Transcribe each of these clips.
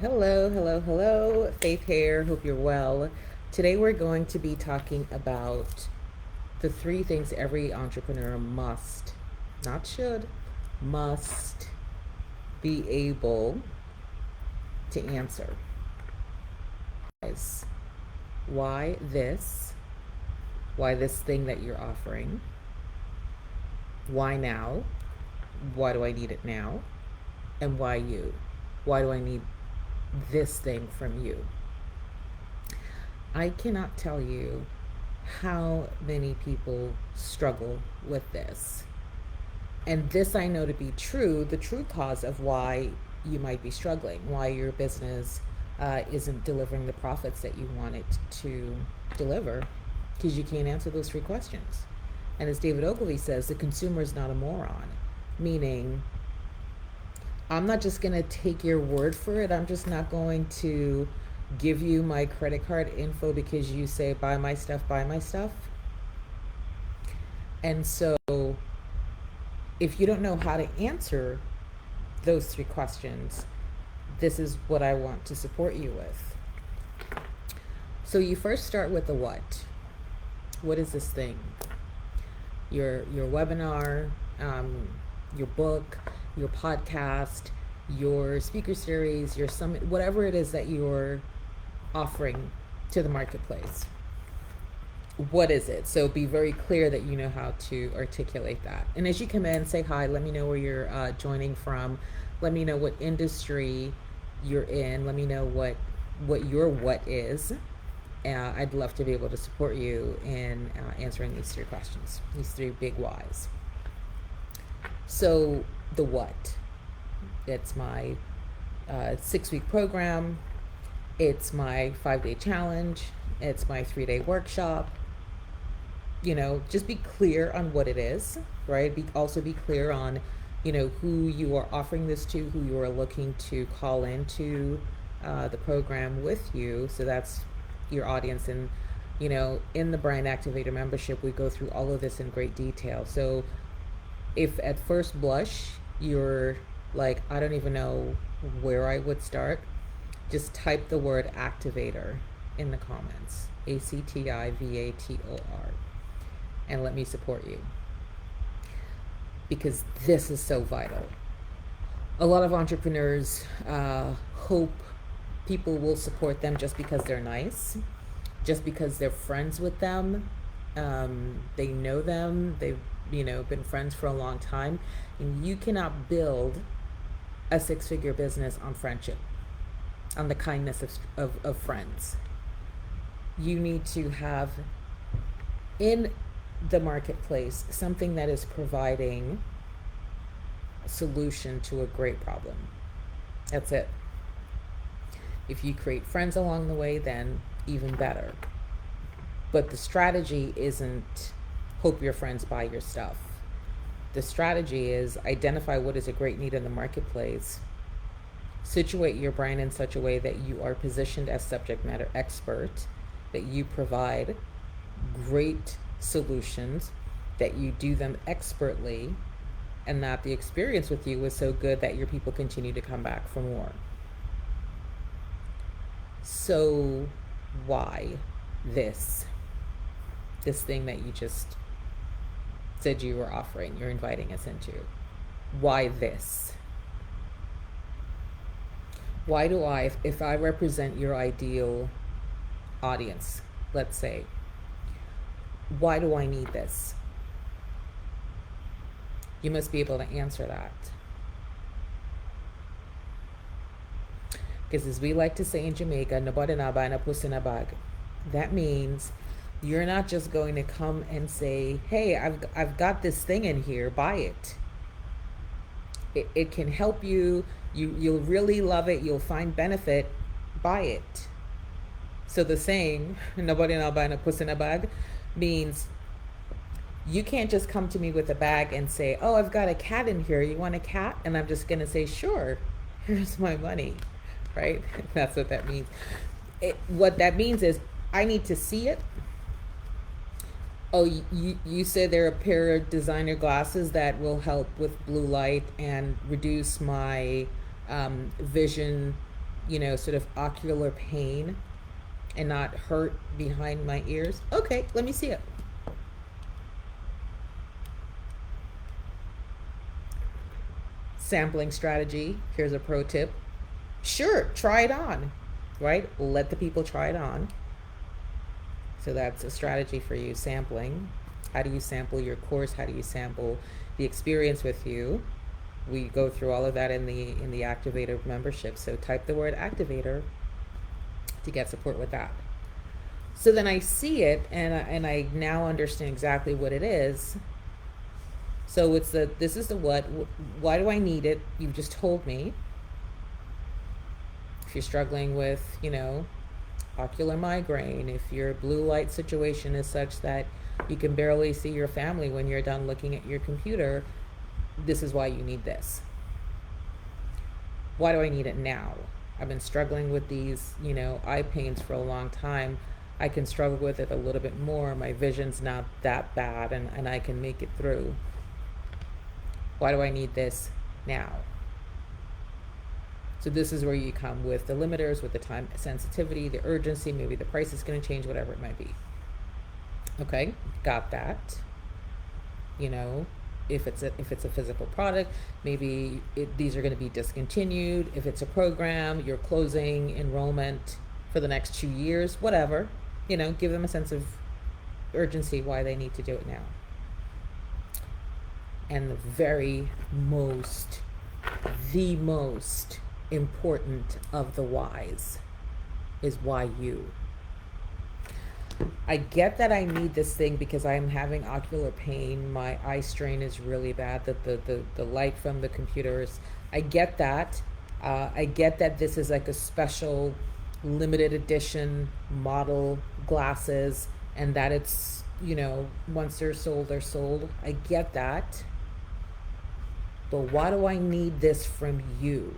Hello, hello, hello. Faith here. Hope you're well. Today we're going to be talking about the three things every entrepreneur must, not should, must be able to answer. Guys, why this? Why this thing that you're offering? Why now? Why do I need it now? And why you? Why do I need this thing from you? I cannot tell you how many people struggle with this. And this I know to be true, the true cause of why you might be struggling, why your business isn't delivering the profits that you want it to deliver, because you can't answer those three questions. And as David Ogilvy says, the consumer is not a moron, meaning I'm not just going to take your word for it. I'm just not going to give you my credit card info because you say, buy my stuff, buy my stuff. And so if you don't know how to answer those three questions, this is what I want to support you with. So you first start with the what. What is this thing? Your webinar, your book, your podcast, your speaker series, your summit, whatever it is that you're offering to the marketplace. What is it? So be very clear that you know how to articulate that. And as you come in, say hi. Let me know where you're joining from. Let me know what industry you're in. Let me know what your what is. I'd love to be able to support you in answering these three questions, these three big whys. So the what? It's my 6-week program. It's my 5-day challenge. It's my 3-day workshop. Just be clear on what it is, right? Also be clear on, who you are offering this to, who you are looking to call into the program with you. So that's your audience. And, in the Brand Activator membership, we go through all of this in great detail. So if at first blush, you're like, I don't even know where I would start, just type the word activator in the comments, ACTIVATOR, and let me support you, because this is so vital. A lot of entrepreneurs hope people will support them just because they're nice, just because they're friends with them, they know them, they've been friends for a long time. And you cannot build a 6-figure business on friendship, on the kindness of friends. You need to have in the marketplace something that is providing a solution to a great problem. That's it. If you create friends along the way, then even better. But the strategy isn't hope your friends buy your stuff. The strategy is identify what is a great need in the marketplace, situate your brand in such a way that you are positioned as subject matter expert, that you provide great solutions, that you do them expertly, and that the experience with you is so good that your people continue to come back for more. So why this thing that you just said you were offering, you're inviting us into? Why this? Why do if I represent your ideal audience, let's say, why do I need this? You must be able to answer that. Because as we like to say in Jamaica, nobody na buy na pussy na bag. That means you're not just going to come and say, hey, I've got this thing in here, buy it. It can help you. You'll really love it. You'll find benefit. Buy it. So the saying, nobody na buy na pussy na bag, means you can't just come to me with a bag and say, oh, I've got a cat in here. You want a cat? And I'm just going to say, sure, here's my money, right? That's what that means. What that means is I need to see it. Oh, you said there are a pair of designer glasses that will help with blue light and reduce my vision sort of ocular pain and not hurt behind my ears? Okay, let me see it. Sampling strategy. Here's a pro tip. Sure, try it on, right? Let the people try it on. So that's a strategy for you, sampling. How do you sample your course? How do you sample the experience with you? We go through all of that in the activator membership. So type the word activator to get support with that. So then I see it, and I now understand exactly what it is. So it's this is the what. Why do I need it? You've just told me. If you're struggling with, ocular migraine, if your blue light situation is such that you can barely see your family when you're done looking at your computer, this is why you need this. Why do I need it now? I've been struggling with these, eye pains for a long time. I can struggle with it a little bit more. My vision's not that bad, and I can make it through. Why do I need this now? So this is where you come with the limiters, with the time sensitivity, the urgency, maybe the price is going to change, whatever it might be. Okay, got that. If it's a physical product, maybe these are going to be discontinued. If it's a program, you're closing enrollment for the next 2 years, whatever. Give them a sense of urgency why they need to do it now. And the most important of the whys is why you. I get that I need this thing because I'm having ocular pain. My eye strain is really bad. The light from the computers. I get that. I get that this is like a special limited edition model glasses, and that it's, once they're sold, they're sold. I get that. But why do I need this from you?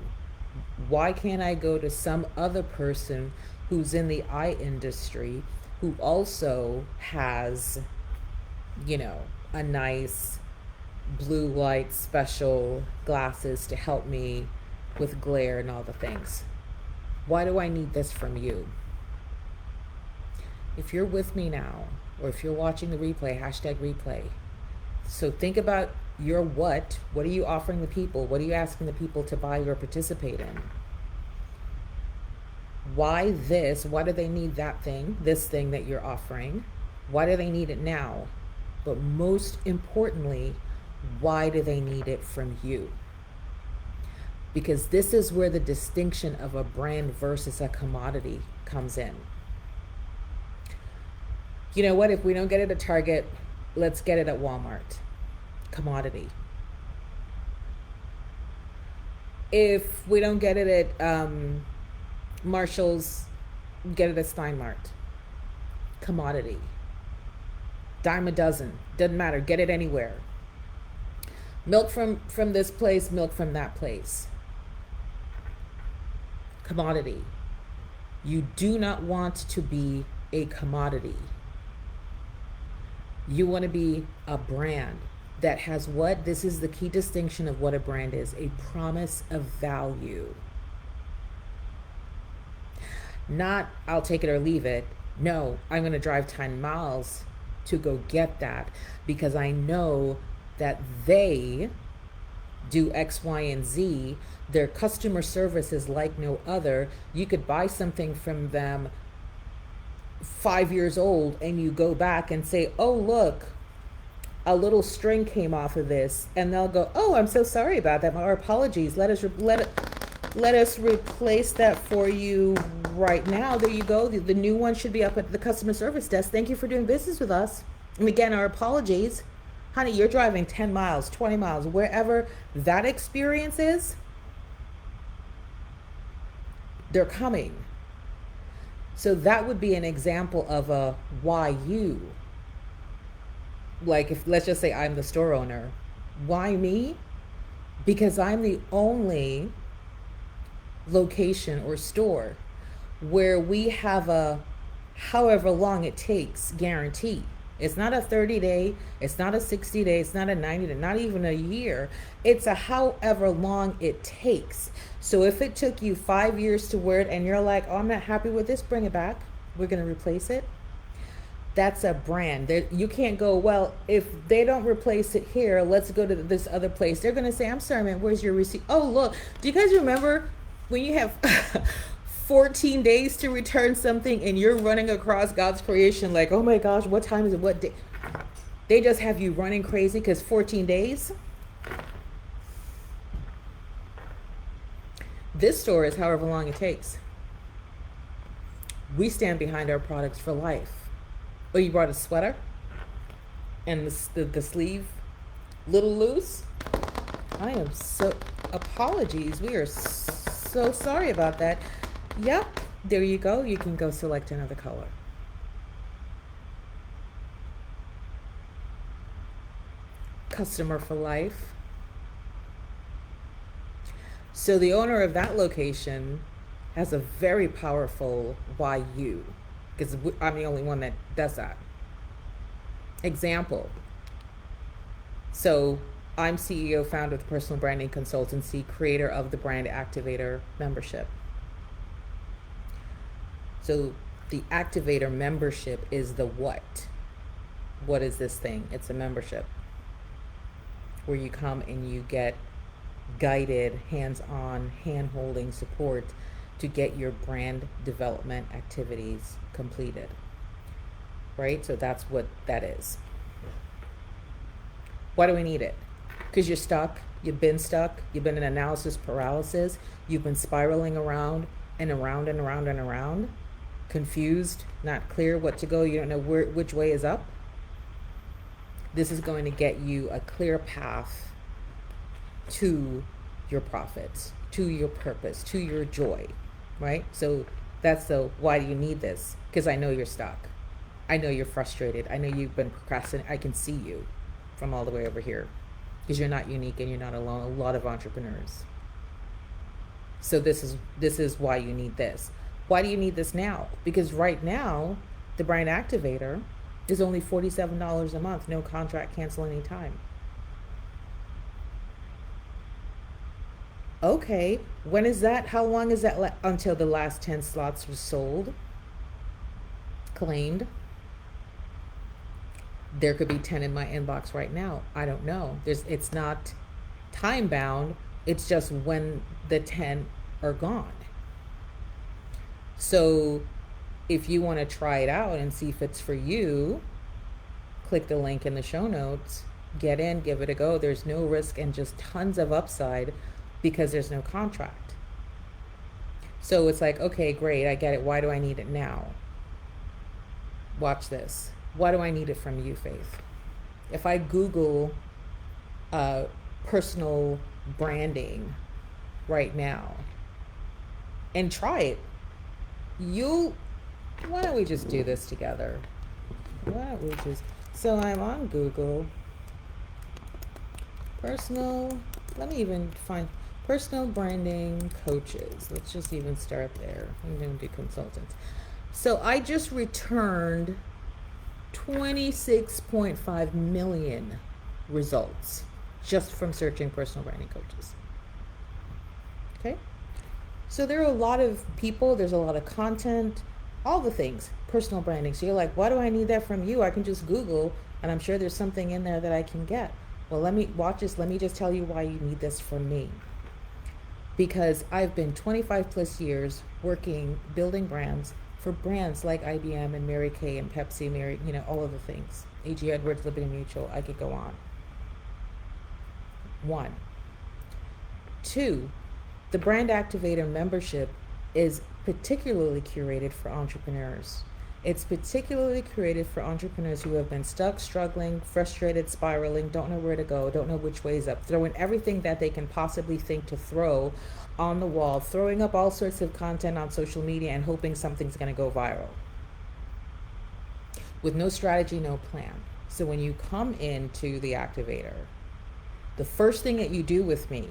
Why can't I go to some other person who's in the eye industry who also has, a nice blue light special glasses to help me with glare and all the things? Why do I need this from you? If you're with me now, or if you're watching the replay, #replay. So think about your what are you offering the people? What are you asking the people to buy or participate in? Why this? Why do they need that thing, this thing that you're offering? Why do they need it now? But most importantly, why do they need it from you? Because this is where the distinction of a brand versus a commodity comes in. You know what? If we don't get it at Target, let's get it at Walmart. Commodity. If we don't get it at Marshall's, get it at Steinmart. Commodity. Dime a dozen. Doesn't matter. Get it anywhere. Milk from this place, milk from that place. Commodity. You do not want to be a commodity. You want to be a brand that has what? This is the key distinction of what a brand is: a promise of value. Not, I'll take it or leave it. No, I'm going to drive 10 miles to go get that because I know that they do X, Y, and Z. Their customer service is like no other. You could buy something from them 5 years old and you go back and say, oh, look, a little string came off of this, and they'll go, oh, I'm so sorry about that. Our apologies. Let us replace that for you right now. There you go. The new one should be up at the customer service desk. Thank you for doing business with us. And again, our apologies. Honey, you're driving 10 miles, 20 miles, wherever that experience is, they're coming. So that would be an example of a why you. Like, if let's just say I'm the store owner. Why me? Because I'm the only location or store where we have a however long it takes guarantee. It's not a 30-day, it's not a 60-day, it's not a 90-day, not even a year. It's a however long it takes. So if it took you 5 years to wear it and you're like, oh, I'm not happy with this, bring it back. We're going to replace it. That's a brand. You can't go, well, if they don't replace it here, let's go to this other place. They're going to say, I'm sorry, man, where's your receipt? Oh, look, do you guys remember when you have 14 days to return something and you're running across God's creation like, oh my gosh, what time is it? What day? They just have you running crazy because 14 days. This store is however long it takes. We stand behind our products for life. Oh, you brought a sweater and the sleeve little loose? I am so, apologies. We are so sorry about that. Yep, there you go. You can go select another color. Customer for life. So the owner of that location has a very powerful why you, because I'm the only one that does that. Example. So I'm CEO, founder of the Personal Branding Consultancy, creator of the Brand Activator membership. So the Activator membership is the what? What is this thing? It's a membership where you come and you get guided, hands-on, hand-holding support to get your brand development activities completed, right? So that's what that is. Why do we need it? Because you're stuck, you've been in analysis paralysis, you've been spiraling around and around and around and around, confused, not clear what to go, you don't know which way is up. This is going to get you a clear path to your profits, to your purpose, to your joy, right? So that's the why do you need this? Because I know you're stuck. I know you're frustrated. I know you've been procrastinating. I can see you from all the way over here because you're not unique and you're not alone. A lot of entrepreneurs. So this is why you need this. Why do you need this now? Because right now, the Brand Activator is only $47 a month. No contract, cancel anytime. Okay, when is that? How long is that? Until the last 10 slots were sold, claimed. There could be 10 in my inbox right now. I don't know. It's not time bound. It's just when the 10 are gone. So if you want to try it out and see if it's for you, click the link in the show notes, get in, give it a go. There's no risk and just tons of upside because there's no contract. So it's like, okay, great, I get it. Why do I need it now? Watch this. Why do I need it from you, Faith? If I Google personal branding right now and try it, why don't we just do this together? So I'm on Google, let me even find personal branding coaches. Let's just even start there. I'm going to do consultants. So I just returned 26.5 million results just from searching personal branding coaches. Okay? So there are a lot of people, there's a lot of content, all the things, personal branding. So you're like, why do I need that from you? I can just Google and I'm sure there's something in there that I can get. Well, let me just tell you why you need this from me. Because I've been 25 plus years working, building brands for brands like IBM and Mary Kay and Pepsi, all of the things. A.G. Edwards, Liberty Mutual, I could go on. 1. 2, the Brand Activator membership is particularly curated for entrepreneurs. It's particularly created for entrepreneurs who have been stuck, struggling, frustrated, spiraling, don't know where to go, don't know which way is up, throwing everything that they can possibly think to throw on the wall, throwing up all sorts of content on social media and hoping something's going to go viral. With no strategy, no plan. So when you come into the Activator, the first thing that you do with me,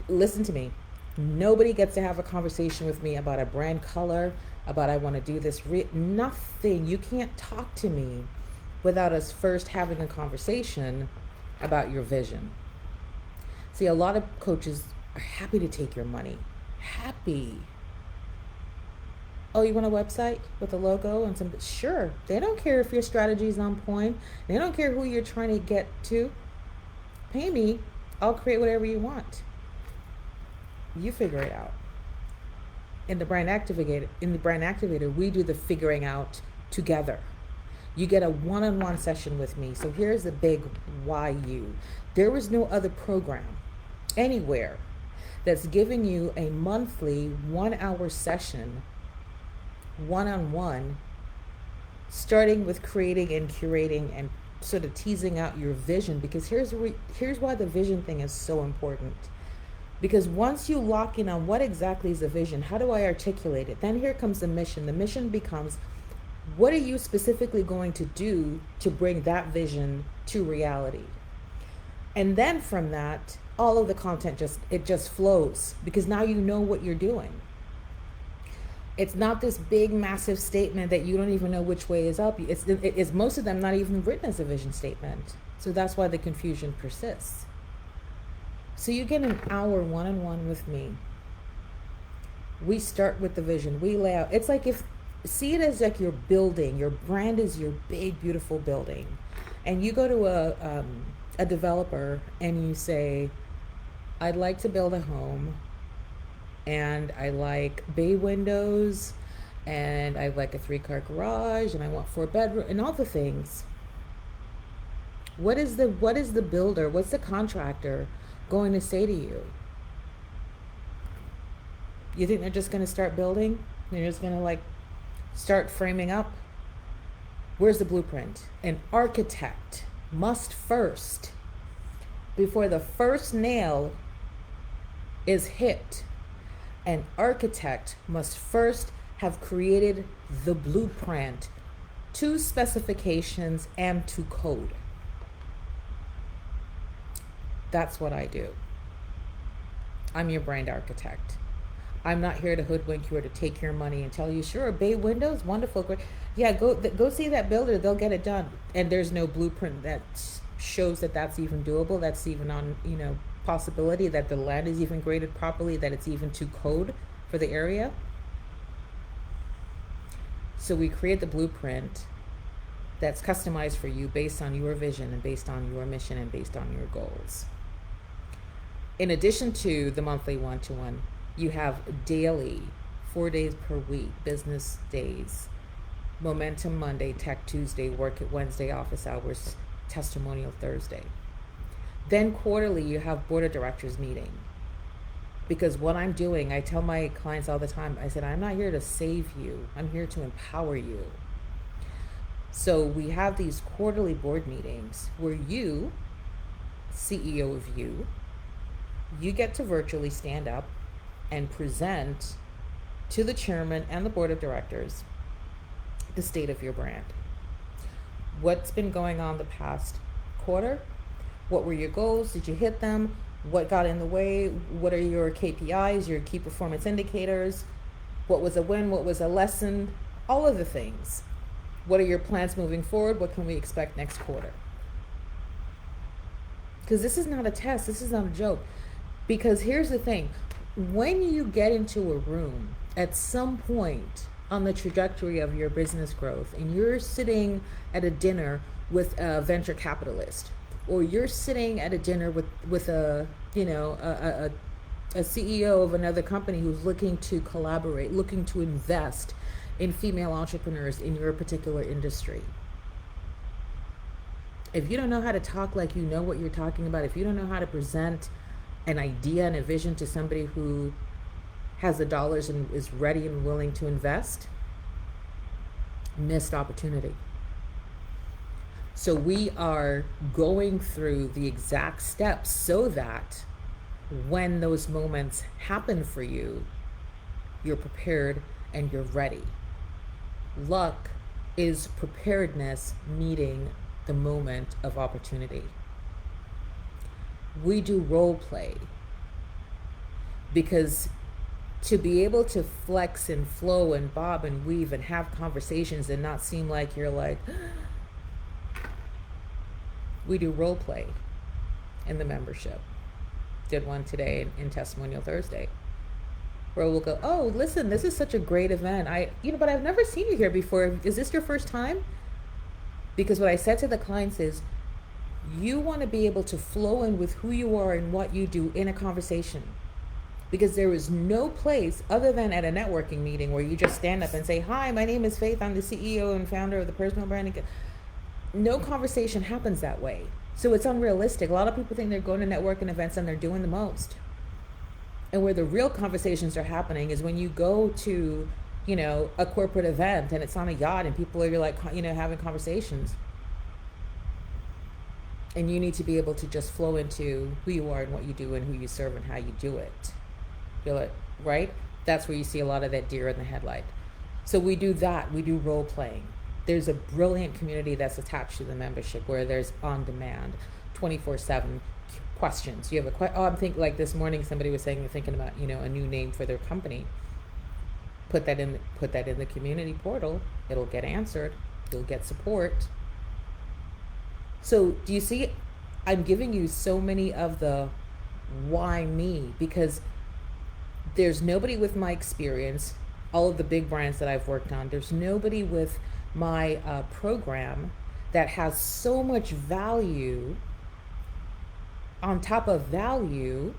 listen to me, nobody gets to have a conversation with me about a brand color, about I want to do this, nothing. You can't talk to me without us first having a conversation about your vision. See, a lot of coaches are happy to take your money. Happy. Oh, you want a website with a logo and some? Sure. They don't care if your strategy is on point. They don't care who you're trying to get to. Pay me. I'll create whatever you want. You figure it out. In the brand activator, we do the figuring out together. You get a one-on-one session with me. So here's the big why you. There is no other program anywhere that's giving you a monthly 1-hour session, one-on-one, starting with creating and curating and sort of teasing out your vision. Because here's why the vision thing is so important. Because once you lock in on what exactly is the vision, how do I articulate it? Then here comes the mission. The mission becomes, what are you specifically going to do to bring that vision to reality? And then from that, all of the content just flows, because now you know what you're doing. It's not this big, massive statement that you don't even know which way is up. It's most of them not even written as a vision statement. So that's why the confusion persists. So you get an hour one-on-one with me. We start with the vision. We lay out. It's like, see it as like your building. Your brand is your big, beautiful building. And you go to a developer and you say, I'd like to build a home, and I like bay windows, and I like a 3-car garage, and I want 4 bedrooms, and all the things. What is the builder, what's the contractor going to say to you? You think they're just going to start building? They're just going to start framing up? Where's the blueprint? An architect must first, before the first nail is hit, an architect must first have created the blueprint to specifications and to code. That's what I do. I'm your brand architect. I'm not here to hoodwink you or to take your money and tell you, sure, bay windows, wonderful, great. Yeah, go see that builder, they'll get it done. And there's no blueprint that shows that that's even doable, that's even on, possibility, that the land is even graded properly, that it's even to code for the area. So we create the blueprint that's customized for you based on your vision and based on your mission and based on your goals. In addition to the monthly one-to-one, you have daily, 4 days per week, business days, Momentum Monday, Tech Tuesday, Work It Wednesday, office hours, Testimonial Thursday. Then quarterly, you have board of directors meeting. Because what I'm doing, I tell my clients all the time, I said, I'm not here to save you. I'm here to empower you. So we have these quarterly board meetings where you, CEO of you get to virtually stand up and present to the chairman and the board of directors the state of your brand. What's been going on the past quarter? What were your goals? Did you hit them? What got in the way? What are your KPIs, your key performance indicators? What was a win? What was a lesson? All of the things. What are your plans moving forward? What can we expect next quarter? Because this is not a test. This is not a joke. Because here's the thing. When you get into a room at some point on the trajectory of your business growth, and you're sitting at a dinner with a venture capitalist, or you're sitting at a dinner with a CEO of another company who's looking to collaborate, looking to invest in female entrepreneurs in your particular industry. If you don't know how to talk like you know what you're talking about, if you don't know how to present an idea and a vision to somebody who has the dollars and is ready and willing to invest, missed opportunity. So we are going through the exact steps so that when those moments happen for you, you're prepared and you're ready. Luck is preparedness meeting the moment of opportunity. We do role play because to be able to flex and flow and bob and weave and have conversations and not seem like you're like, We do role play in the membership. Did one today in Testimonial Thursday, where we'll go, oh, listen, this is such a great event. But I've never seen you here before. Is this your first time? Because what I said to the clients is, you want to be able to flow in with who you are and what you do in a conversation. Because there is no place other than at a networking meeting where you just stand up and say, hi, my name is Faith. I'm the CEO and founder of the Personal Branding. No conversation happens that way. So it's unrealistic. A lot of people think they're going to networking events and they're doing the most. And where the real conversations are happening is when you go to, a corporate event and it's on a yacht and people are like, having conversations. And you need to be able to just flow into who you are and what you do and who you serve and how you do it. Feel it, right? That's where you see a lot of that deer in the headlight. So we do that. We do role playing. There's a brilliant community that's attached to the membership where there's on demand, 24/7 questions. You have a question. I'm thinking, like this morning, somebody was saying they're thinking about a new name for their company. Put that in the community portal. It'll get answered. You'll get support. So do you see? I'm giving you so many of the why me, because there's nobody with my experience, all of the big brands that I've worked on. There's nobody with my program that has so much value on top of value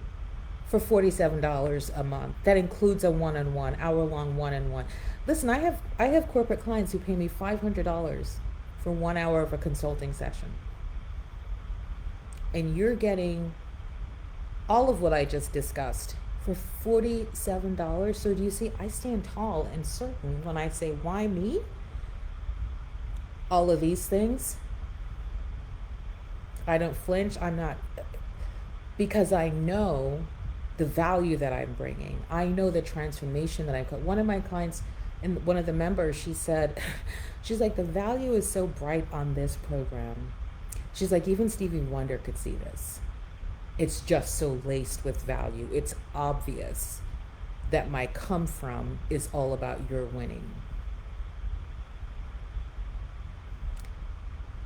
for $47 a month. That includes a one-on-one, hour-long one-on-one. Listen, I have corporate clients who pay me $500 for 1 hour of a consulting session. And you're getting all of what I just discussed for $47. So do you see, I stand tall and certain when I say, why me? All of these things, I don't flinch. I'm not, because I know the value that I'm bringing. I know the transformation that I've got. One of my clients and one of the members, she said, she's like, the value is so bright on this program. She's like, even Stevie Wonder could see this. It's just so laced with value. It's obvious that my come from is all about your winning.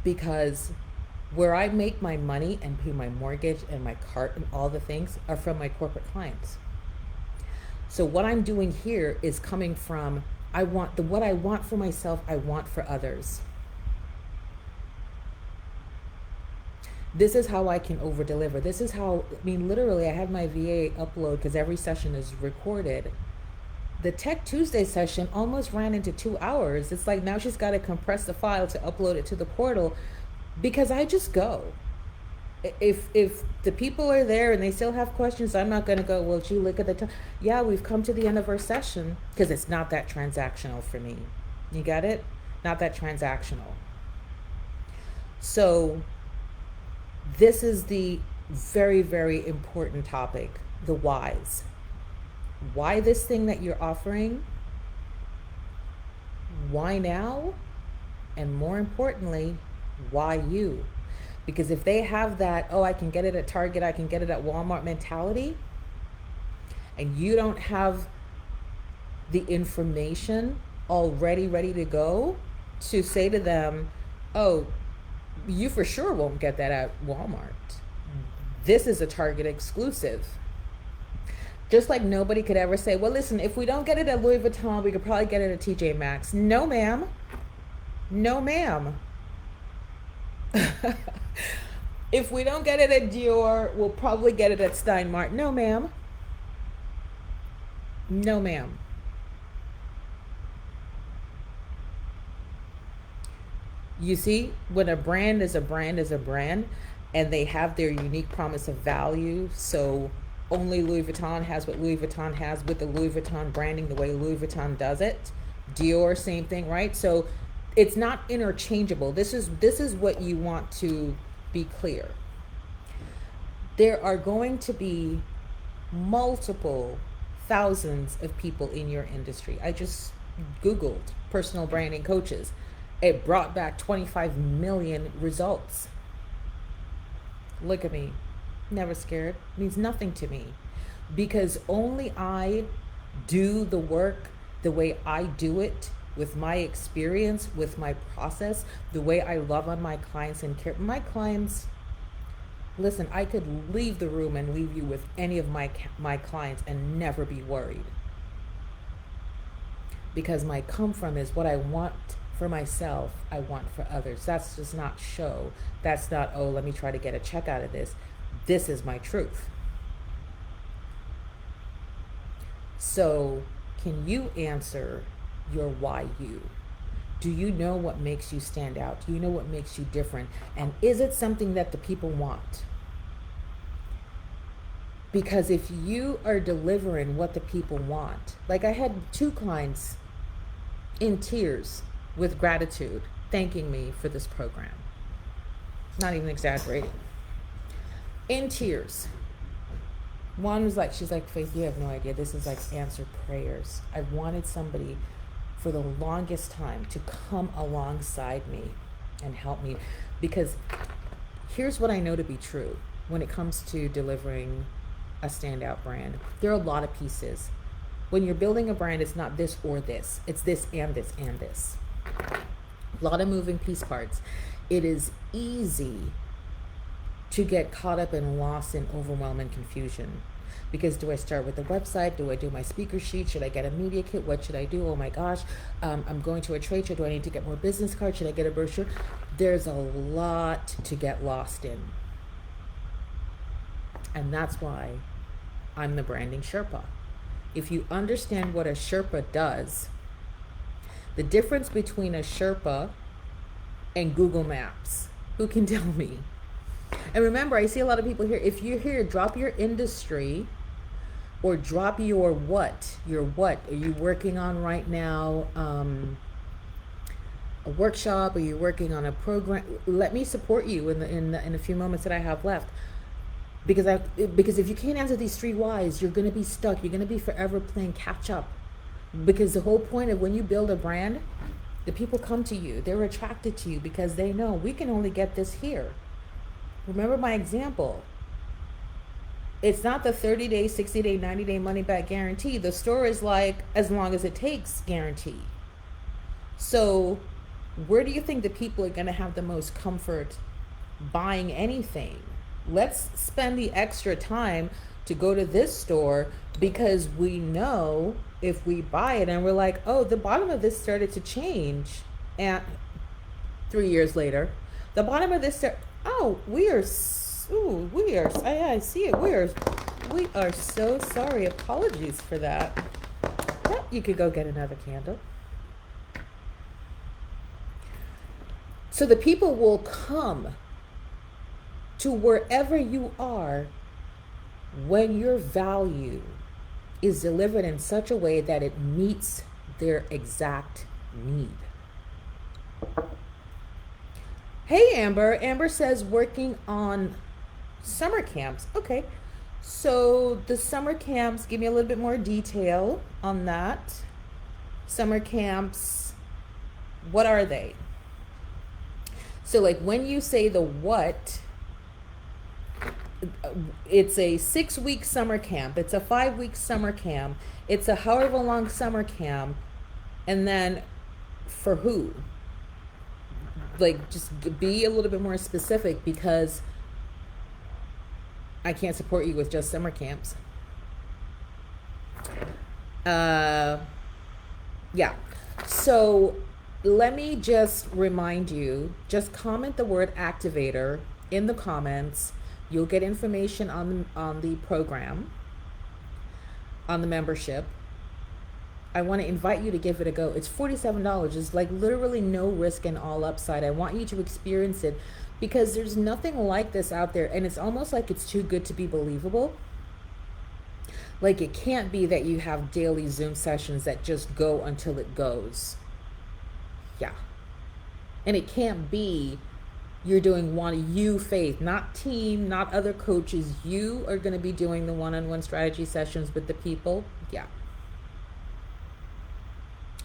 Because where I make my money and pay my mortgage and my cart and all the things are from my corporate clients. So what I'm doing here is coming from, what I want for myself, I want for others. This is how I can over deliver. This is how, literally I had my VA upload, because every session is recorded. The Tech Tuesday session almost ran into 2 hours. It's like now she's got to compress the file to upload it to the portal, because I just go. If the people are there and they still have questions, I'm not going to go, well, gee, look at the time. Yeah, we've come to the end of our session, because it's not that transactional for me. You got it? Not that transactional. So this is the very, very important topic, the whys. Why this thing that you're offering? Why now? And more importantly, why you? Because if they have that, oh, I can get it at Target, I can get it at Walmart mentality, and you don't have the information already ready to go to say to them, oh, you for sure won't get that at Walmart. This is a Target exclusive. Just like nobody could ever say, well, listen, if we don't get it at Louis Vuitton, we could probably get it at TJ Maxx. No, ma'am. No, ma'am. If we don't get it at Dior, we'll probably get it at Steinmart. No, ma'am. No, ma'am. You see, when a brand is a brand is a brand, and they have their unique promise of value, so only Louis Vuitton has what Louis Vuitton has with the Louis Vuitton branding the way Louis Vuitton does it. Dior, same thing, right? So it's not interchangeable. This is what you want to be clear. There are going to be multiple thousands of people in your industry. I just Googled personal branding coaches. It brought back 25 million results. Look at me. Never scared. Means nothing to me, because only I do the work the way I do it with my experience, with my process, the way I love on my clients and care. My clients, listen, I could leave the room and leave you with any of my clients and never be worried. Because my come from is what I want for myself, I want for others. That's just not show. That's not, oh, let me try to get a check out of this. This is my truth. So, can you answer your why you? Do you know what makes you stand out? Do you know what makes you different? And is it something that the people want? Because if you are delivering what the people want, like I had 2 clients in tears with gratitude thanking me for this program. Not even exaggerating. In tears. One was like, she's like, Faith, you have no idea. This is like answered prayers. I wanted somebody for the longest time to come alongside me and help me. Because here's what I know to be true when it comes to delivering a standout brand. There are a lot of pieces. When you're building a brand, it's not this or this. It's this and this and this. A lot of moving piece parts. It is easy to get caught up and lost in overwhelming confusion. Because do I start with the website? Do I do my speaker sheet? Should I get a media kit? What should I do? Oh my gosh, I'm going to a trade show. Do I need to get more business cards? Should I get a brochure? There's a lot to get lost in. And that's why I'm the branding Sherpa. If you understand what a Sherpa does, the difference between a Sherpa and Google Maps, who can tell me? And remember, I see a lot of people here. If you're here, drop your industry or drop your what. Your what are you working on right now? A workshop? Are you working on a program? Let me support you in a few moments that I have left. Because if you can't answer these 3 whys, you're going to be stuck. You're going to be forever playing catch up. Because the whole point of when you build a brand, the people come to you. They're attracted to you because they know we can only get this here. Remember my example. It's not the 30-day, 60-day, 90-day money-back guarantee. The store is like, as long as it takes guarantee. So where do you think the people are going to have the most comfort buying anything? Let's spend the extra time to go to this store because we know if we buy it and we're like, oh, the bottom of this started to change. And 3 years later, the bottom of this, oh, I see it. We are so sorry. Apologies for that. Well, you could go get another candle. So the people will come to wherever you are when your value is delivered in such a way that it meets their exact need. Hey, Amber. Amber says working on summer camps. Okay. So the summer camps, give me a little bit more detail on that. Summer camps, what are they? So like when you say the what, it's a 6-week summer camp. It's a 5-week summer camp. It's a however long summer camp. And then for who? Like just be a little bit more specific because I can't support you with just summer camps. Yeah. So let me just remind you, just comment the word activator in the comments. You'll get information on the program, on the membership. I want to invite you to give it a go. It's $47. It's like literally no risk and all upside. I want you to experience it because there's nothing like this out there. And it's almost like it's too good to be believable. Like it can't be that you have daily Zoom sessions that just go until it goes. Yeah. And it can't be you're doing you, Faith, not team, not other coaches. You are going to be doing the one-on-one strategy sessions with the people. Yeah.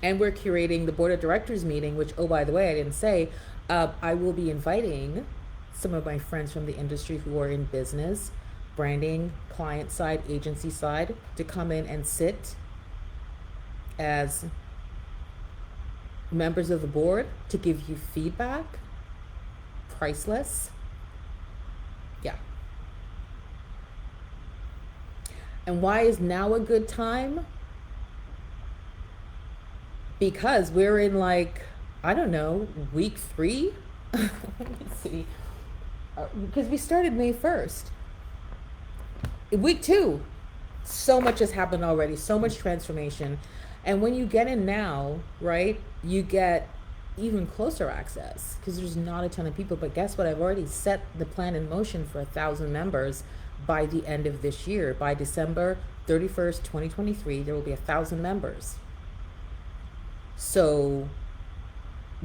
And we're curating the board of directors meeting, which, oh, by the way, I didn't say, I will be inviting some of my friends from the industry who are in business, branding, client side, agency side, to come in and sit as members of the board to give you feedback, priceless. Yeah. And why is now a good time? Because we're in, like, I don't know, week 3. Let me see. Because we started May 1st. Week 2, so much has happened already, so much transformation. And when you get in now, right, you get even closer access because there's not a ton of people. But guess what? I've already set the plan in motion for 1,000 members by the end of this year. By December 31st, 2023, there will be 1,000 members. So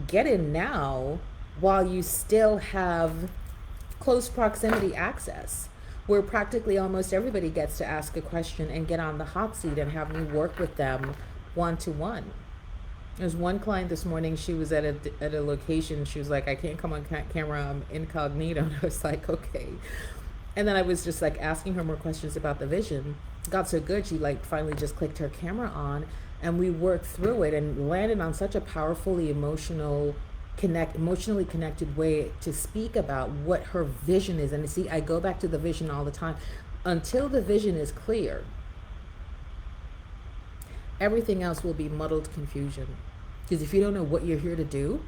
get in now while you still have close proximity access, where practically almost everybody gets to ask a question and get on the hot seat and have me work with them one-to-one. There's one client this morning, she was at a location, she was like, I can't come on camera, I'm incognito. And I was like, okay. And then I was just like asking her more questions about the vision. Got so good, she like finally just clicked her camera on, and we worked through it and landed on such a powerfully emotionally connected way to speak about what her vision is. And see, I go back to the vision all the time. Until the vision is clear, everything else will be muddled confusion. Because if you don't know what you're here to do,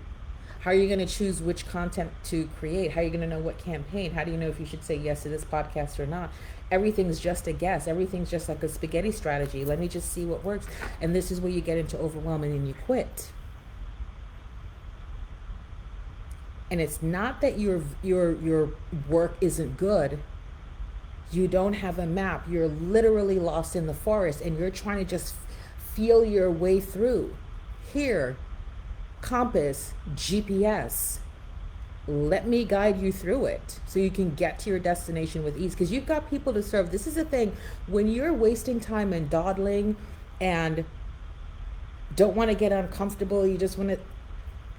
how are you going to choose which content to create? How are you going to know what campaign? How do you know if you should say yes to this podcast or not? Everything's just a guess. Everything's just like a spaghetti strategy. Let me just see what works. And this is where you get into overwhelm and then you quit. And it's not that your work isn't good. You don't have a map. You're literally lost in the forest and you're trying to just feel your way through. Here, compass, GPS. Let me guide you through it so you can get to your destination with ease, because you've got people to serve. This is the thing. When you're wasting time and dawdling and don't want to get uncomfortable, you just want to,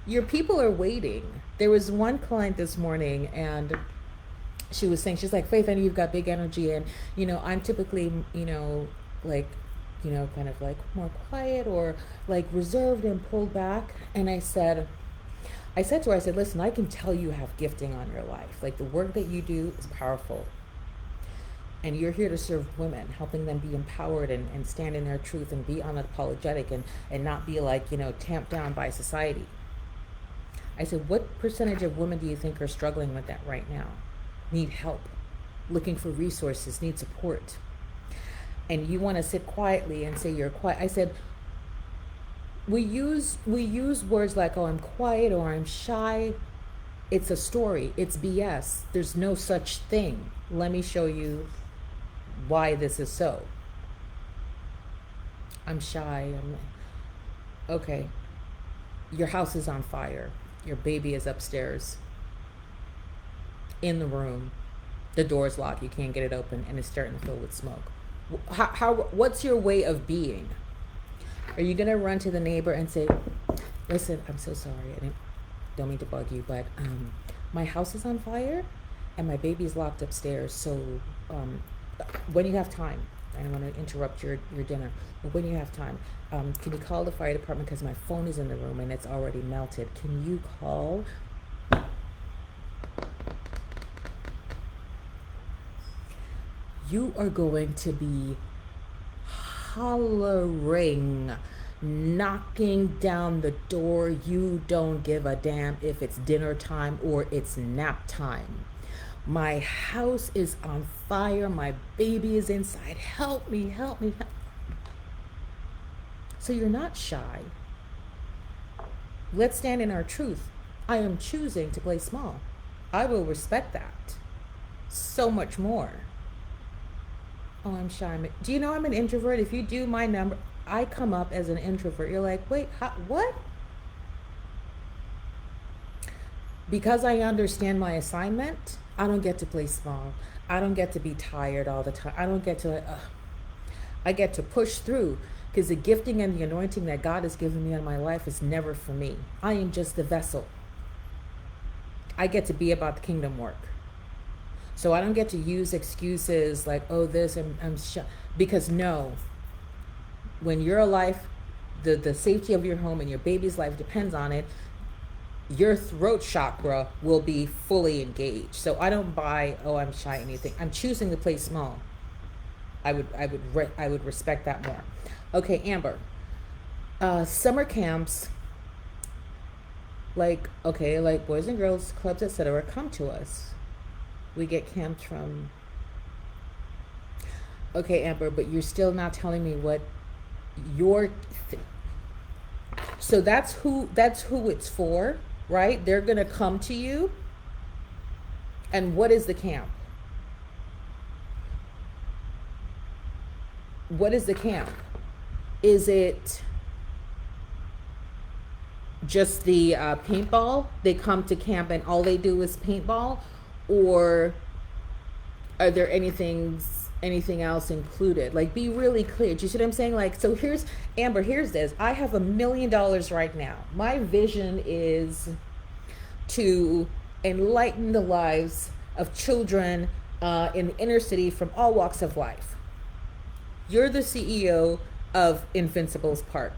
your people are waiting. There was one client this morning and she was saying, she's like, Faith, I know you've got big energy and, I'm typically, like, kind of like more quiet or like reserved and pulled back. And I said to her, listen, I can tell you have gifting on your life. Like the work that you do is powerful. And you're here to serve women, helping them be empowered and stand in their truth and be unapologetic and not be like, tamped down by society. I said, what percentage of women do you think are struggling with that right now? Need help, looking for resources, need support. And you want to sit quietly and say you're quiet. I said, we use words like, oh, I'm quiet or I'm shy. It's a story. It's BS. There's no such thing. Let me show you why this is so. I'm shy. Okay. Your house is on fire. Your baby is upstairs in the room. The door's locked. You can't get it open and it's starting to fill with smoke. What's your way of being? Are you going to run to the neighbor and say, listen, I'm so sorry. I don't mean to bug you, but my house is on fire and my baby's locked upstairs. So when you have time, I don't want to interrupt your dinner, but when you have time, can you call the fire department because my phone is in the room and it's already melted. Can you call? You are going to be hollering, knocking down the door. You don't give a damn if it's dinner time or it's nap time. My house is on fire. My baby is inside. Help me, help me, help. So you're not shy. Let's stand in our truth. I am choosing to play small. I will respect that so much more. Oh, I'm shy. Do you know I'm an introvert? If you do my number, I come up as an introvert. You're like, wait, what? Because I understand my assignment, I don't get to play small. I don't get to be tired all the time. I don't get to, I get to push through, because the gifting and the anointing that God has given me in my life is never for me. I am just the vessel. I get to be about the kingdom work. So I don't get to use excuses like, oh, this, I'm shy. Because no, when you're a life the safety of your home and your baby's life depends on it, your throat chakra will be fully engaged. So I don't buy, oh, I'm shy anything. I'm choosing to play small. I would respect that more. Okay, Amber. Summer camps, like Boys and Girls Clubs, etc., come to us. We get camps from. Okay, Amber, but you're still not telling me what your. So that's who it's for, right? They're gonna come to you. And what is the camp? What is the camp? Is it just the paintball? They come to camp and all they do is paintball, or are there anything else included? Like, be really clear. Do you see what I'm saying? Like, so here's Amber. Here's this. I have $1 million right now. My vision is to enlighten the lives of children in the inner city from all walks of life. You're the CEO of Invincibles Park.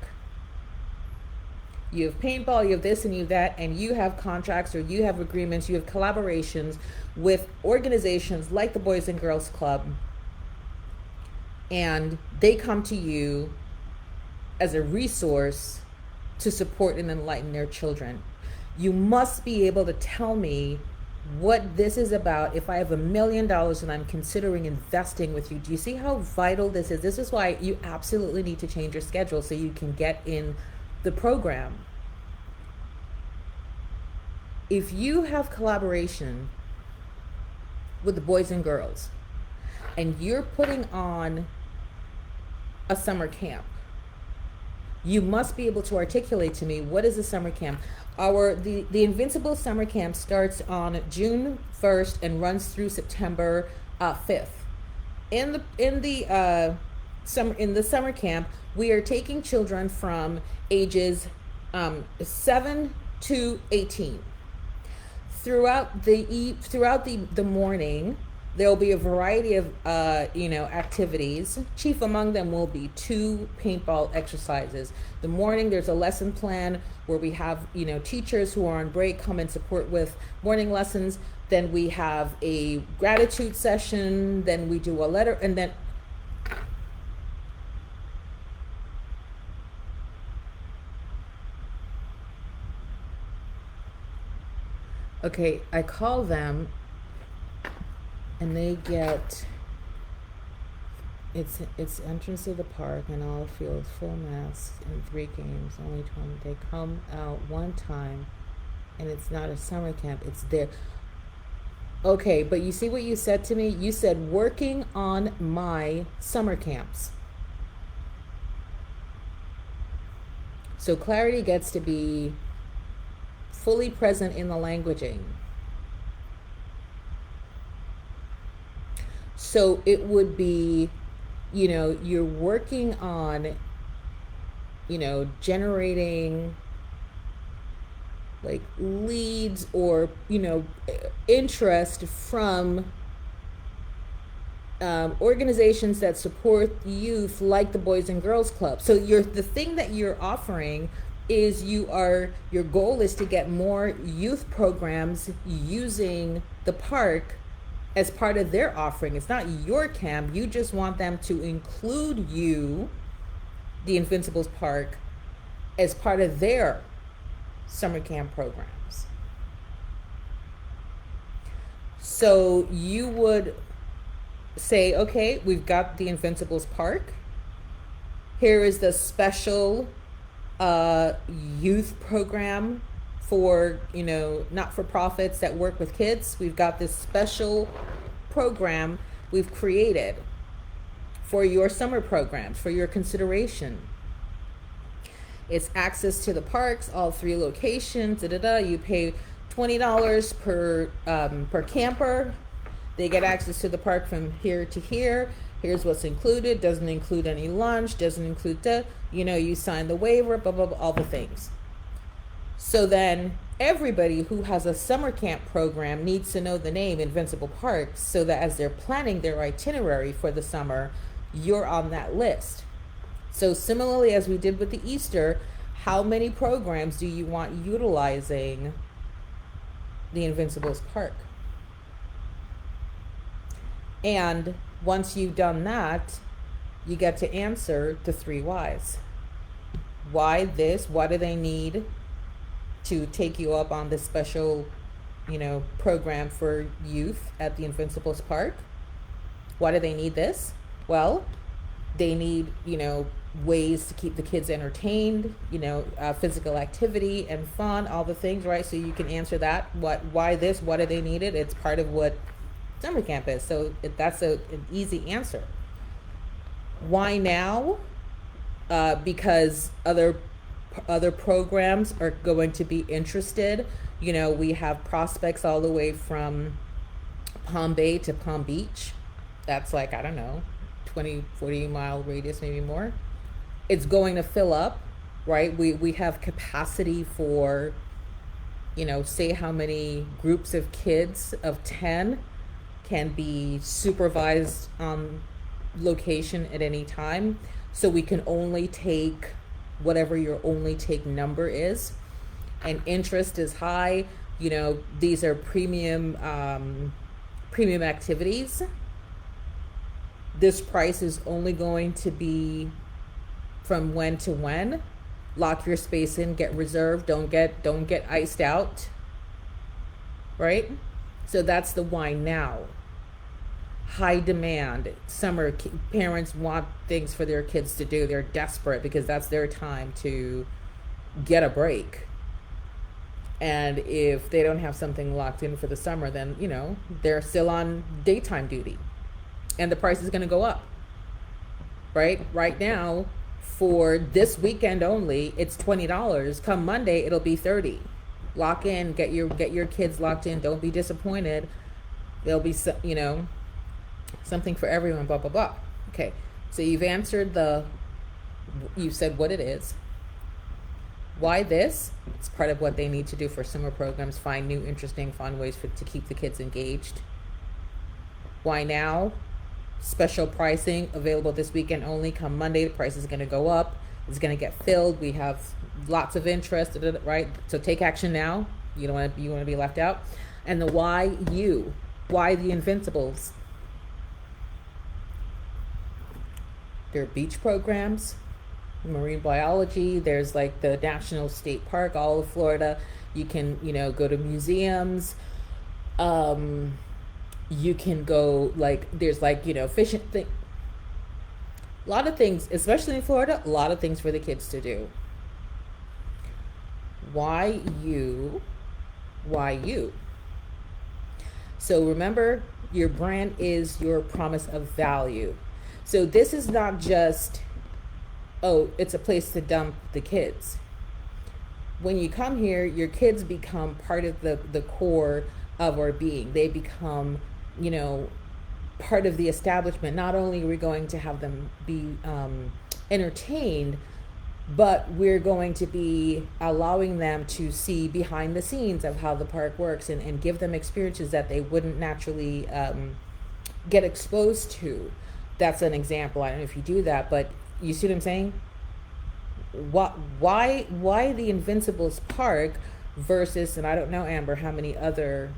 You have paintball, you have this and you have that, and you have contracts or you have agreements, you have collaborations with organizations like the Boys and Girls Club, and they come to you as a resource to support and enlighten their children. You must be able to tell me what this is about. If I have $1 million and I'm considering investing with you, do you see how vital this is? This is why you absolutely need to change your schedule so you can get in the program. If you have collaboration with the boys and girls and you're putting on a summer camp, you must be able to articulate to me, what is a summer camp? The Invincible Summer Camp starts on June 1st and runs through September 5th. In the summer camp, we are taking children from ages 7 to 18. Throughout the morning, there will be a variety of activities. Chief among them will be 2 paintball exercises. The morning, there's a lesson plan where we have teachers who are on break come and support with morning lessons. Then we have a gratitude session. Then we do a letter, and then okay, I call them and they get it's entrance to the park and all fields, full masks and 3 games, only 20. They come out one time and it's not a summer camp, it's there. Okay, but you see what you said to me? You said working on my summer camps. So clarity gets to be fully present in the languaging. So it would be, you're working on, generating like leads or, interest from organizations that support youth like the Boys and Girls Club. So the thing that you're offering is your goal is to get more youth programs using the park as part of their offering. It's not your camp. You just want them to include you, the Invincibles Park, as part of their summer camp programs. So you would say, okay, we've got the Invincibles Park. Here is the special youth program for not-for-profits that work with kids. We've got this special program we've created for your summer programs, for your consideration. It's access to the parks, all 3 locations. You pay $20 per camper. They get access to the park from here to here. Here's what's included. Doesn't include any lunch. Doesn't include you sign the waiver. Blah blah blah. All the things. So then everybody who has a summer camp program needs to know the name Invincible Park so that as they're planning their itinerary for the summer, you're on that list. So similarly, as we did with the Easter, how many programs do you want utilizing the Invincibles Park? And once you've done that, you get to answer the 3 whys. Why this? What do they need to take you up on this special, program for youth at the Invincibles Park? Why do they need this? Well, they need, ways to keep the kids entertained, physical activity and fun, all the things, right? So you can answer that. Why this? What do they need it? It's part of what summer camp is. So that's an easy answer. Why now? Because other programs are going to be interested. We have prospects all the way from Palm Bay to Palm Beach. That's like, I don't know, 20, 40 mile radius, maybe more. It's going to fill up, right? We have capacity for, say how many groups of kids of 10 can be supervised on location at any time. So we can only take whatever your only take number is. And interest is high. These are premium activities. This price is only going to be from when to when. Lock your space in, get reserved, don't get iced out. Right? So that's the why now. High demand. Summer parents want things for their kids to do. They're desperate because that's their time to get a break. And if they don't have something locked in for the summer, then, they're still on daytime duty. And the price is going to go up. Right? Right now, for this weekend only, it's $20. Come Monday, it'll be $30. Lock in, get your kids locked in. Don't be disappointed. There'll be, something for everyone, blah, blah, blah. Okay, so you've answered you said what it is. Why this? It's part of what they need to do for summer programs, find new, interesting, fun ways to keep the kids engaged. Why now? Special pricing available this weekend only. Come Monday, the price is going to go up. It's going to get filled. We have lots of interest, right? So take action now. You don't want to be left out. And the why the Invincibles? There are beach programs, marine biology. There's like the National State Park, all of Florida. You can, go to museums. You can go there's fishing thing. A lot of things, especially in Florida, a lot of things for the kids to do. Why you? So remember, your brand is your promise of value. So this is not just, it's a place to dump the kids. When you come here, your kids become part of the core of our being. They become, part of the establishment. Not only are we going to have them be entertained, but we're going to be allowing them to see behind the scenes of how the park works and give them experiences that they wouldn't naturally get exposed to. That's an example. I don't know if you do that, but you see what I'm saying? Why the Invincibles Park versus, and I don't know, Amber, how many other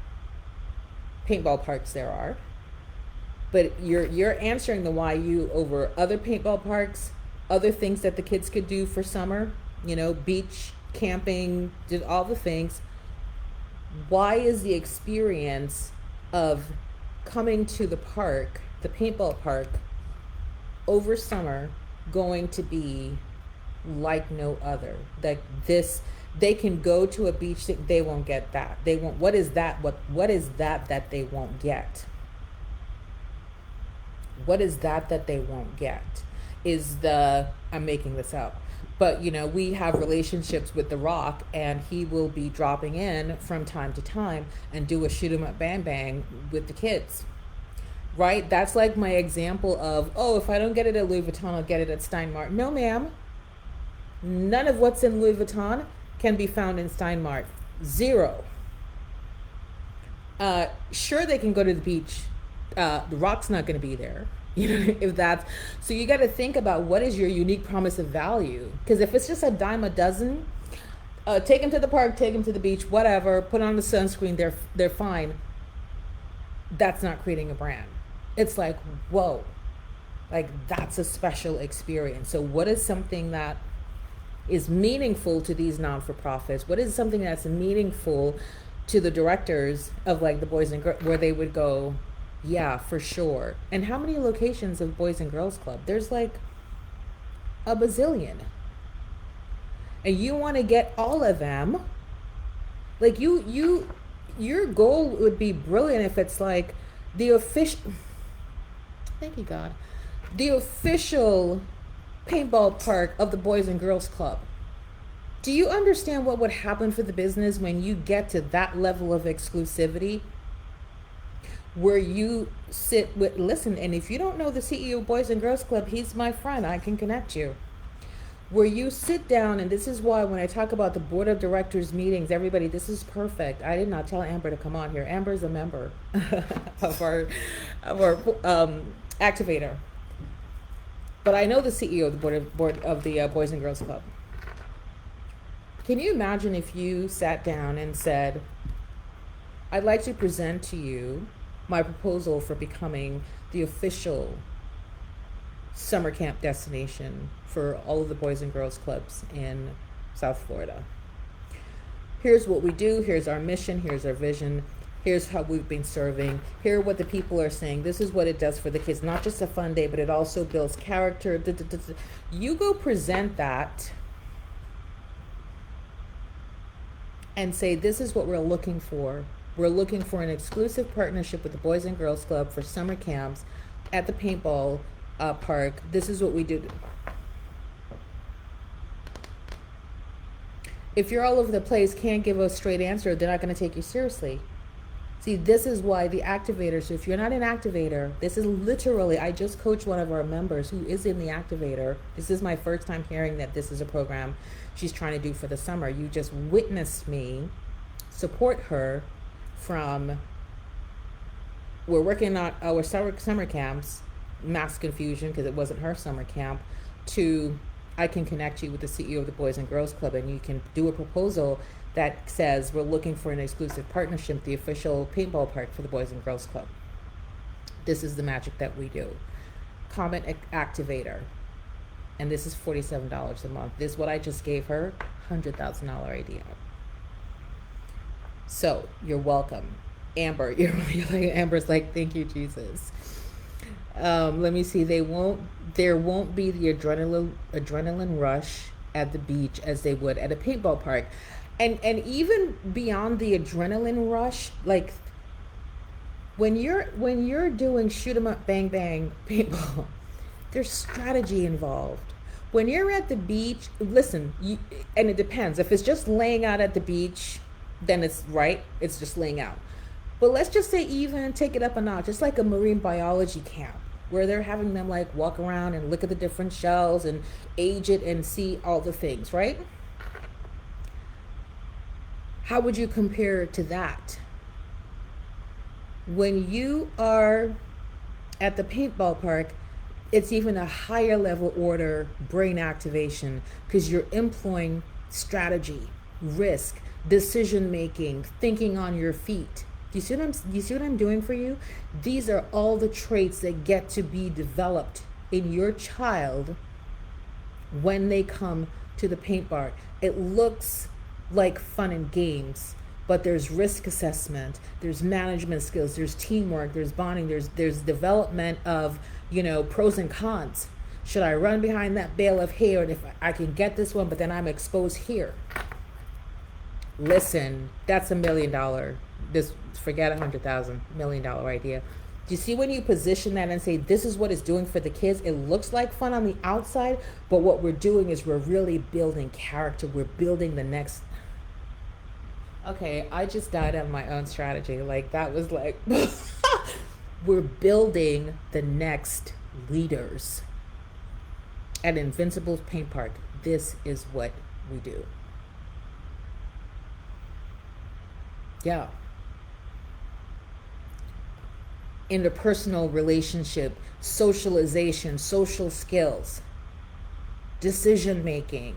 paintball parks there are, but you're answering the why you over other paintball parks, other things that the kids could do for summer, beach, camping, did all the things. Why is the experience of coming to the park, the paintball park, over summer going to be like no other? Like this, they can go to a beach, they won't get that. They won't. What is that? What is that they won't get? What is that they won't get? I'm making this up, but we have relationships with The Rock, and he will be dropping in from time to time and do a shoot 'em up bang bang with the kids. Right? That's like my example of, if I don't get it at Louis Vuitton, I'll get it at Stein Mart. No, ma'am. None of what's in Louis Vuitton can be found in Stein Mart. Zero. Sure, they can go to the beach. The Rock's not going to be there. If that's so, you got to think about what is your unique promise of value. Because if it's just a dime a dozen, take them to the park, take them to the beach, whatever, put on the sunscreen, they're fine. That's not creating a brand. It's like, whoa, like that's a special experience. So what is something that is meaningful to these non-for-profits? What is something that's meaningful to the directors of like the Boys and Girls, where they would go, yeah, for sure. And how many locations of Boys and Girls Club? There's like a bazillion. And you want to get all of them. Like your goal would be brilliant if it's like the official, thank you God, the official paintball park of the Boys and Girls Club. Do you understand what would happen for the business when you get to that level of exclusivity? Where you sit with, listen, and if you don't know the CEO of Boys and Girls Club, he's my friend, I can connect you. Where you sit down, and this is why when I talk about the board of directors meetings, everybody, this is perfect. I did not tell Amber to come on here. Amber is a member of our activator. But I know the CEO of the board of the Boys and Girls Club. Can you imagine if you sat down and said, I'd like to present to you my proposal for becoming the official summer camp destination for all of the Boys and Girls Clubs in South Florida. Here's what we do, here's our mission, here's our vision, here's how we've been serving, here are what the people are saying, this is what it does for the kids, not just a fun day, but it also builds character. You go present that and say, this is what we're looking for. We're looking for an exclusive partnership with the Boys and Girls Club for summer camps at the paintball park. This is what we do. If you're all over the place, can't give a straight answer, they're not going to take you seriously. See, this is why the activator, so if you're not an activator, this is literally, I just coached one of our members who is in the activator. This is my first time hearing that this is a program she's trying to do for the summer. You just witnessed me support her from, we're working on our summer camps, mass confusion because it wasn't her summer camp, to I can connect you with the CEO of the Boys and Girls Club and you can do a proposal that says we're looking for an exclusive partnership, the official paintball park for the Boys and Girls Club. This is the magic that we do. Comment activator. And this is $47 a month. This is what I just gave her, $100,000 idea. So you're welcome. Amber, you're like, Amber's like, thank you, Jesus. Let me see. There won't be the adrenaline rush at the beach as they would at a paintball park. And even beyond the adrenaline rush, like when you're doing shoot 'em up, bang bang paintball, there's strategy involved. When you're at the beach, listen, and it depends. If it's just laying out at the beach, then it's right. It's just laying out. But let's just say even take it up a notch. It's like a marine biology camp where they're having them like walk around and look at the different shells and age it and see all the things, right? How would you compare to that? When you are at the paintball park, it's even a higher level order brain activation because you're employing strategy, risk, decision making, thinking on your feet. Do you see what I'm doing for you? These are all the traits that get to be developed in your child when they come to the paint bar. It looks like fun and games, but there's risk assessment, there's management skills, there's teamwork, there's bonding, there's development of, pros and cons. Should I run behind that bale of hay, or if I can get this one, but then I'm exposed here? Listen, that's $1 million. This, forget $100,000, $1 million idea. Do you see when you position that and say, this is what it's doing for the kids? It looks like fun on the outside, but what we're doing is we're really building character. We're building the next. Okay, I just died on my own strategy. Like that was like, we're building the next leaders at Invincible's Paint Park. This is what we do. Yeah. interpersonal relationship, socialization, social skills, decision making,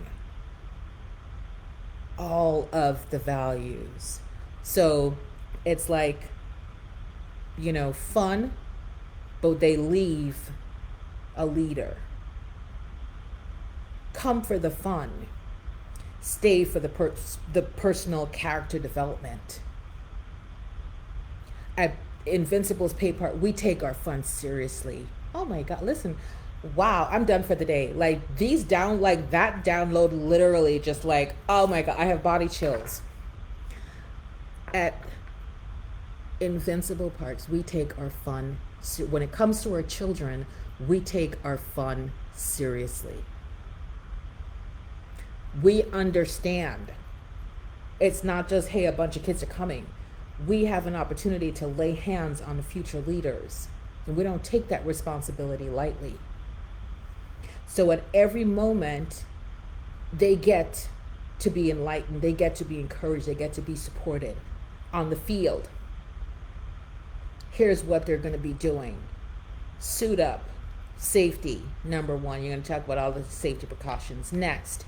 all of the values. So it's like, fun, but they leave a leader. Come for the fun. Stay for the personal character development. At Invincible's pay part, we take our fun seriously. Oh my God, listen. Wow, I'm done for the day. Like that download literally just like, oh my God, I have body chills. At Invincible Parks, we take our fun, when it comes to our children, we take our fun seriously. We understand. It's not just, hey, a bunch of kids are coming. We have an opportunity to lay hands on the future leaders, and we don't take that responsibility lightly. So at every moment, they get to be enlightened, they get to be encouraged, they get to be supported on the field. Here's what they're going to be doing. Suit up. Safety, number one. You're going to talk about all the safety precautions. Next,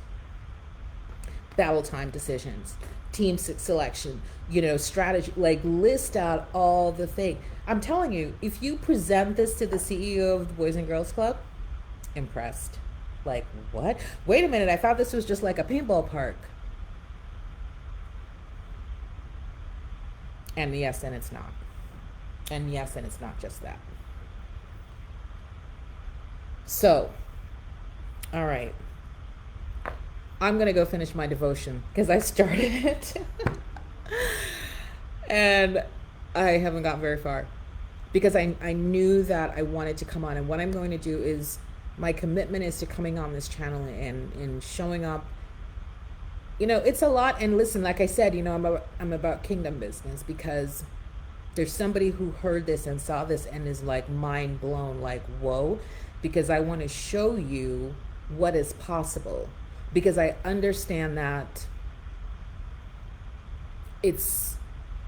battle time decisions, team selection, strategy, like list out all the things. I'm telling you, if you present this to the CEO of the Boys and Girls Club, impressed. Like, what? Wait a minute, I thought this was just like a paintball park. And yes, and it's not. And yes, and it's not just that. So, all right. I'm going to go finish my devotion because I started it. And I haven't gotten very far. Because I knew that I wanted to come on. And what I'm going to do is, my commitment is to coming on this channel and showing up. It's a lot. And listen, like I said, I'm about kingdom business, because there's somebody who heard this and saw this and is like mind blown, like, whoa, because I want to show you what is possible. Because I understand that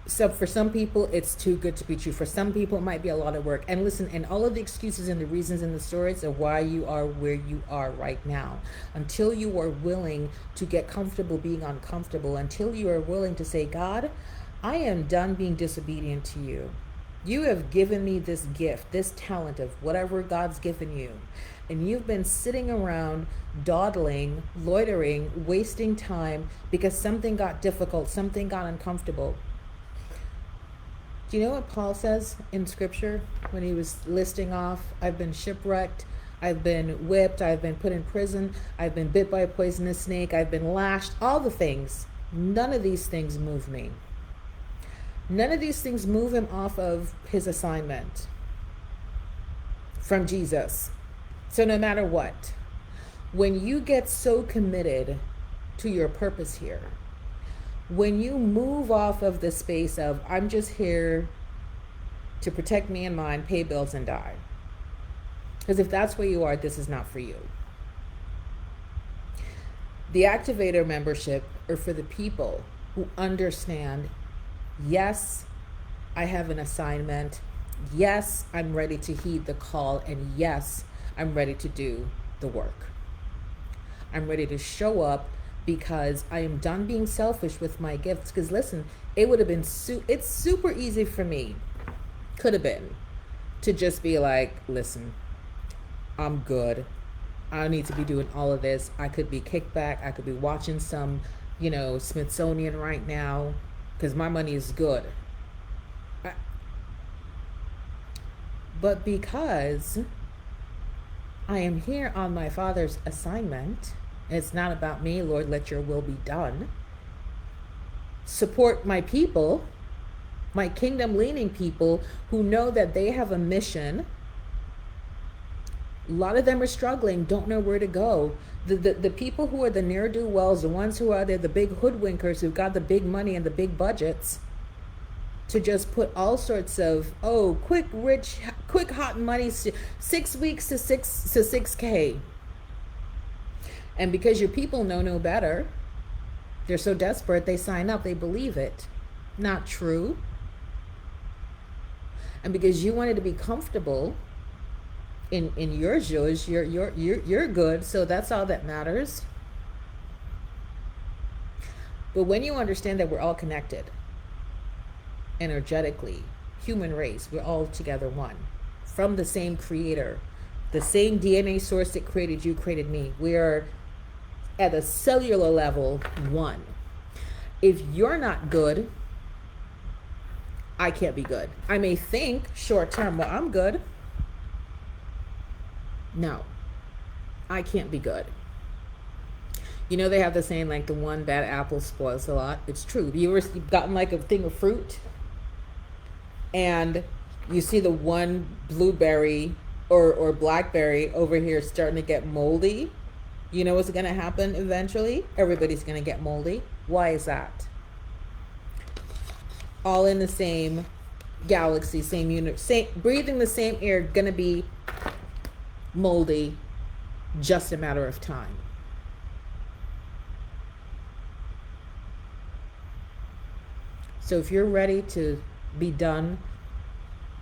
so for some people, it's too good to be true. For some people, it might be a lot of work. And listen, and all of the excuses and the reasons and the stories of why you are where you are right now, until you are willing to get comfortable being uncomfortable, until you are willing to say, God, I am done being disobedient to you. You have given me this gift, this talent of whatever God's given you. And you've been sitting around, dawdling, loitering, wasting time because something got difficult, something got uncomfortable. Do you know what Paul says in Scripture when he was listing off, I've been shipwrecked, I've been whipped, I've been put in prison, I've been bit by a poisonous snake, I've been lashed, all the things. None of these things move me. None of these things move him off of his assignment from Jesus. So no matter what, when you get so committed to your purpose here, when you move off of the space of, I'm just here to protect me and mine, pay bills and die. Because if that's where you are, this is not for you. The activator membership are for the people who understand, yes, I have an assignment. Yes, I'm ready to heed the call. And yes, I'm ready to do the work. I'm ready to show up because I am done being selfish with my gifts. Because listen, it would have been, it's super easy for me, could have been, to just be like, listen, I'm good. I don't need to be doing all of this. I could be kicked back. I could be watching some, Smithsonian right now because my money is good. But because I am here on my Father's assignment, and it's not about me, Lord, let your will be done. Support my people, my kingdom-leaning people who know that they have a mission. A lot of them are struggling, don't know where to go. The people who are the ne'er-do-wells, the ones who are there, the big hoodwinkers who've got the big money and the big budgets to just put all sorts of, quick, rich, quick, hot money, 6 weeks to 6K. And because your people know no better, they're so desperate, they sign up, they believe it. Not true. And because you wanted to be comfortable in your zhuzh, you're good, so that's all that matters. But when you understand that we're all connected energetically, human race, we're all together one, from the same creator, the same DNA source that created you, created me. We are at a cellular level one. If you're not good, I can't be good. I may think short term, well, I'm good. No, I can't be good. You know, they have the saying, like, the one bad apple spoils a lot. It's true. You've gotten like a thing of fruit and you see the one blueberry or blackberry over here starting to get moldy. You know what's going to happen eventually? Everybody's going to get moldy. Why is that? All in the same galaxy, same unit, same, breathing the same air, going to be moldy, just a matter of time. So if you're ready to be done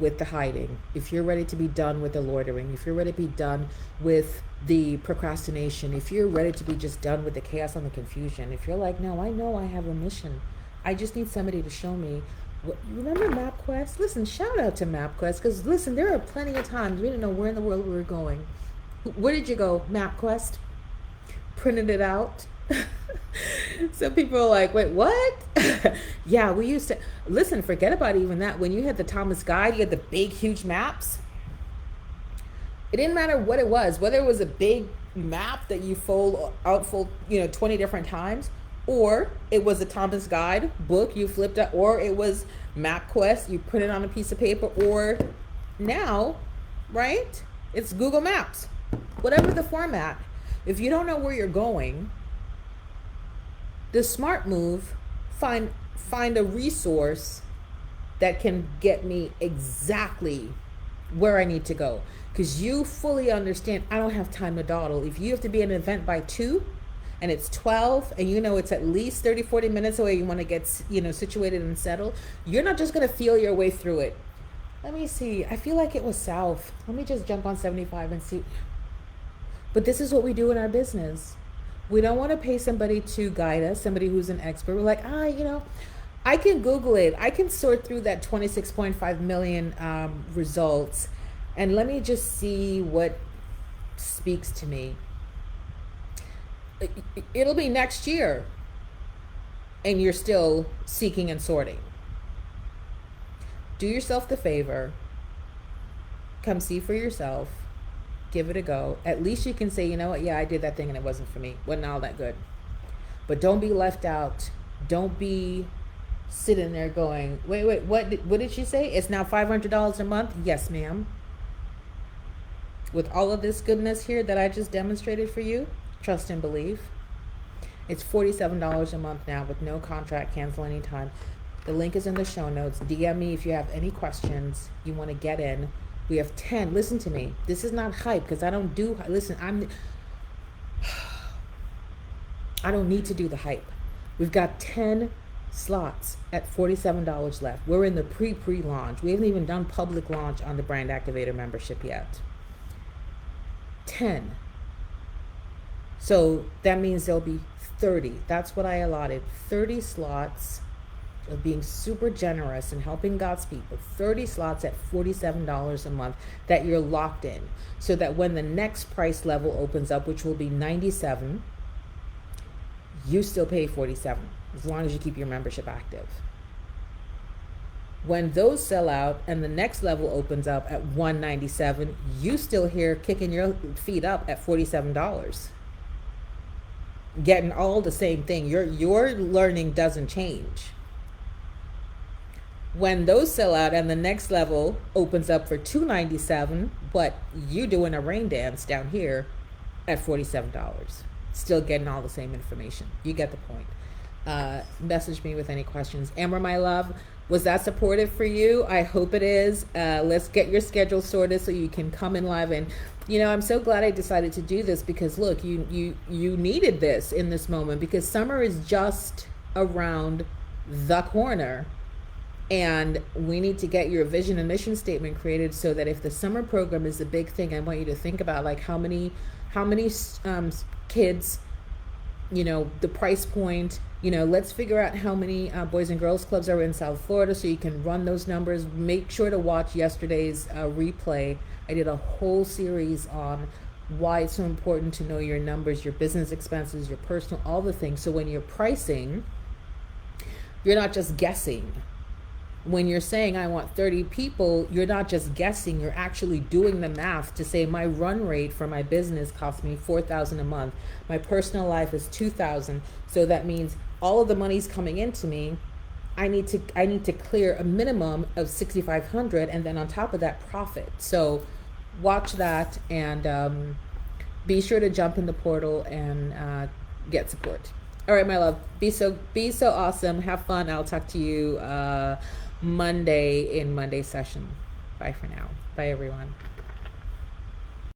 with the hiding, if you're ready to be done with the loitering, if you're ready to be done with the procrastination, if you're ready to be just done with the chaos and the confusion, if you're like, no, I know I have a mission, I just need somebody to show me. Remember MapQuest? Listen, shout out to MapQuest, because listen, there are plenty of times we didn't know where in the world we were going. Where did you go? MapQuest? Printed it out? Some people are like, wait, what? Yeah, we used to, listen, forget about even that. When you had the Thomas Guide, you had the big, huge maps. It didn't matter what it was, whether it was a big map that you fold, 20 different times, or it was a Thomas Guide book you flipped up, or it was MapQuest, you print it on a piece of paper, or now, right? It's Google Maps. Whatever the format, if you don't know where you're going, the smart move, find a resource that can get me exactly where I need to go. Because you fully understand, I don't have time to dawdle. If you have to be at an event by 2 and it's 12 and you know it's at least 30, 40 minutes away, you want to get situated and settled, you're not just going to feel your way through it. Let me see. I feel like it was south. Let me just jump on 75 and see. But this is what we do in our business. We don't want to pay somebody to guide us, somebody who's an expert. We're like, I can Google it. I can sort through that 26.5 million results. And let me just see what speaks to me. It'll be next year. And you're still seeking and sorting. Do yourself the favor. Come see for yourself. Give it a go. At least you can say, you know what? Yeah, I did that thing and it wasn't for me. Wasn't all that good. But don't be left out. Don't be sitting there going, wait, what did she say? It's now $500 a month? Yes, ma'am. With all of this goodness here that I just demonstrated for you, trust and believe. It's $47 a month now with no contract, cancel anytime. The link is in the show notes. DM me if you have any questions you want to get in. We have 10. Listen to me. This is not hype because I don't do, listen, I don't need to do the hype. We've got 10 slots at $47 left. We're in the pre-launch. We haven't even done public launch on the Brand Activator membership yet. 10. So that means there'll be 30. That's what I allotted. 30 slots of being super generous and helping God's people. 30 slots at $47 a month that you're locked in. So that when the next price level opens up, which will be $97, you still pay $47 as long as you keep your membership active. When those sell out and the next level opens up at $197, you still here kicking your feet up at $47. Getting all the same thing. Your learning doesn't change. When those sell out and the next level opens up for $297, but you doing a rain dance down here at $47. Still getting all the same information. You get the point. Message me with any questions. Amber, my love, was that supportive for you? I hope it is. Let's get your schedule sorted so you can come in live. And I'm so glad I decided to do this because look, you needed this in this moment because summer is just around the corner. And we need to get your vision and mission statement created so that if the summer program is a big thing, I want you to think about like how many kids, you know, the price point, you know, let's figure out how many boys and girls clubs are in South Florida so you can run those numbers. Make sure to watch yesterday's replay. I did a whole series on why it's so important to know your numbers, your business expenses, your personal, all the things. So when you're pricing, you're not just guessing. When you're saying I want 30 people, you're not just guessing, you're actually doing the math to say my run rate for my business costs me $4,000 a month. My personal life is $2,000. So that means all of the money's coming into me. I need to clear a minimum of $6,500 and then on top of that profit. So watch that and be sure to jump in the portal and get support. All right, my love, be so awesome. Have fun. I'll talk to you Monday in Monday session. Bye for now. Bye, everyone.